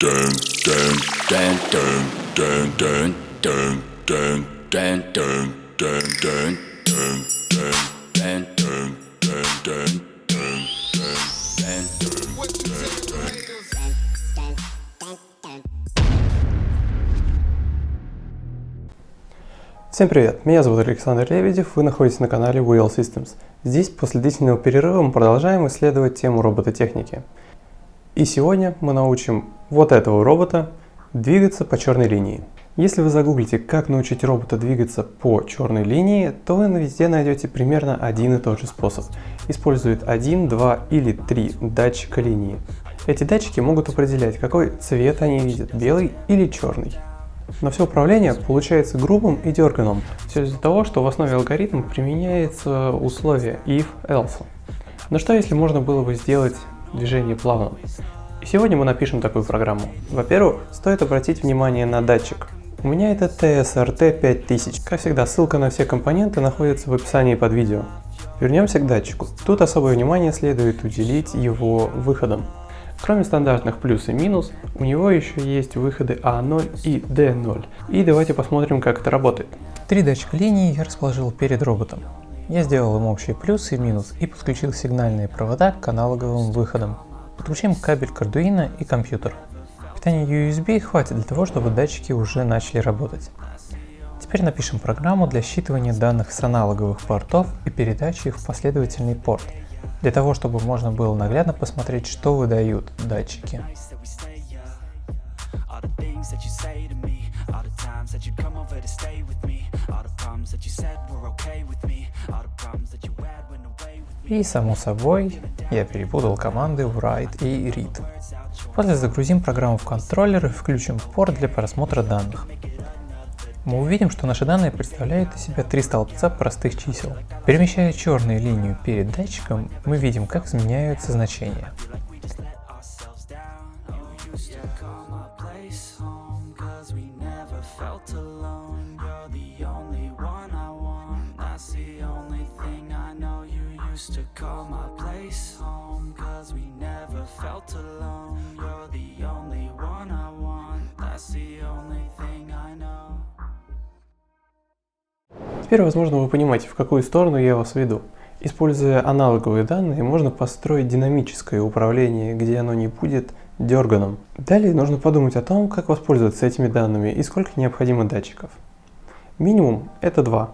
dun dun dun dun dun dun dun dun dun dun dun dun dun dun dun dun dun Всем привет, меня зовут Александр Лебедев, вы находитесь на канале Wheel Systems. Здесь после длительного перерыва мы продолжаем исследовать тему робототехники. И сегодня мы научим вот этого робота двигаться по черной линии. Если вы загуглите, как научить робота двигаться по черной линии, то вы везде найдете примерно один и тот же способ. Использует 1, 2 или 3 датчика линии. Эти датчики могут определять, какой цвет они видят, белый или черный. Но все управление получается грубым и дерганым. Все из-за того, что в основе алгоритма применяется условие if-else. Но что если можно было бы сделать движение плавным? И сегодня мы напишем такую программу. Во-первых, стоит обратить внимание на датчик. У меня это TSRT 5000. Как всегда, ссылка на все компоненты находится в описании под видео. Вернемся к датчику. Тут особое внимание следует уделить его выходам. Кроме стандартных плюс и минус, у него еще есть выходы A0 и D0. И давайте посмотрим, как это работает. Три датчика линии я расположил перед роботом. Я сделал им общие плюс и минус и подключил сигнальные провода к аналоговым выходам. Подключим кабель к Arduino и компьютер. Питания USB хватит для того, чтобы датчики уже начали работать. Теперь напишем программу для считывания данных с аналоговых портов и передачи их в последовательный порт, для того, чтобы можно было наглядно посмотреть, что выдают датчики. И само собой, я перепутал команды write и read. После загрузим программу в контроллер и включим порт для просмотра данных. Мы увидим, что наши данные представляют из себя три столбца простых чисел. Перемещая черную линию перед датчиком, мы видим, как изменяются значения. Теперь, возможно, вы понимаете, в какую сторону я вас веду. Используя аналоговые данные, можно построить динамическое управление, где оно не будет дерганым. Далее нужно подумать о том, как воспользоваться этими данными и сколько необходимо датчиков. Минимум это 2.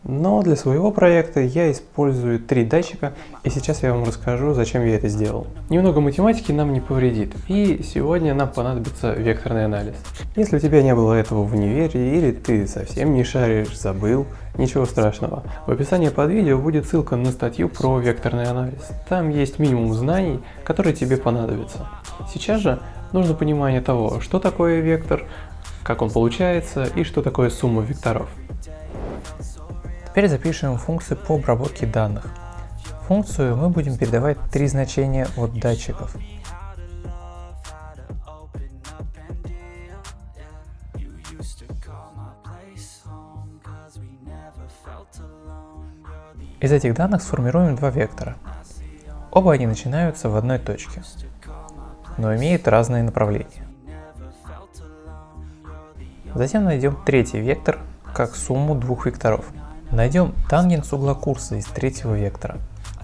Но для своего проекта я использую 3 датчика, и сейчас я вам расскажу, зачем я это сделал. Немного математики нам не повредит, и сегодня нам понадобится векторный анализ. Если у тебя не было этого в универе, или ты совсем не шаришь, забыл, ничего страшного. В описании под видео будет ссылка на статью про векторный анализ. Там есть минимум знаний, которые тебе понадобятся. Сейчас же нужно понимание того, что такое вектор, как он получается и что такое сумма векторов. Теперь запишем функцию по обработке данных. В функцию мы будем передавать 3 значения от датчиков. Из этих данных сформируем 2 вектора. Оба они начинаются в одной точке, но имеют разные направления. Затем найдем третий вектор как сумму 2 векторов. Найдем тангенс угла курса из третьего вектора,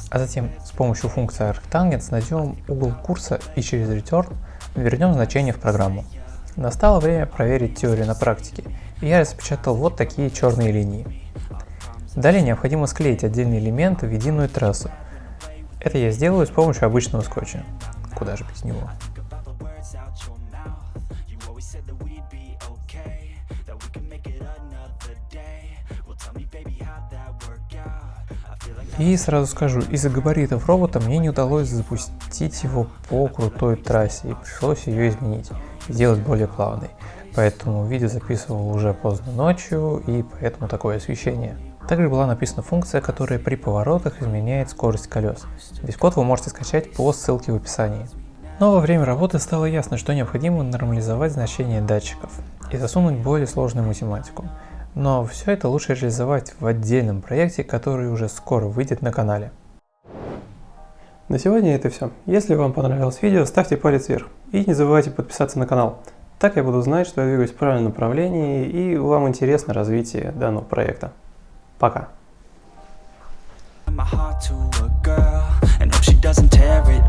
а затем с помощью функции arctangents найдем угол курса и через return вернем значение в программу. Настало время проверить теорию на практике, и я распечатал вот такие черные линии. Далее необходимо склеить отдельные элементы в единую трассу. Это я сделаю с помощью обычного скотча. Куда же без него? И сразу скажу, из-за габаритов робота мне не удалось запустить его по крутой трассе, и пришлось ее изменить, сделать более плавной. Поэтому видео записывал уже поздно ночью, и поэтому такое освещение. Также была написана функция, которая при поворотах изменяет скорость колес. Весь код вы можете скачать по ссылке в описании. Но во время работы стало ясно, что необходимо нормализовать значения датчиков и засунуть более сложную математику. Но все это лучше реализовать в отдельном проекте, который уже скоро выйдет на канале. На сегодня это все. Если вам понравилось видео, ставьте палец вверх и не забывайте подписаться на канал. Так я буду знать, что я двигаюсь в правильном направлении и вам интересно развитие данного проекта. Пока! My heart to a girl and hope she doesn't tear it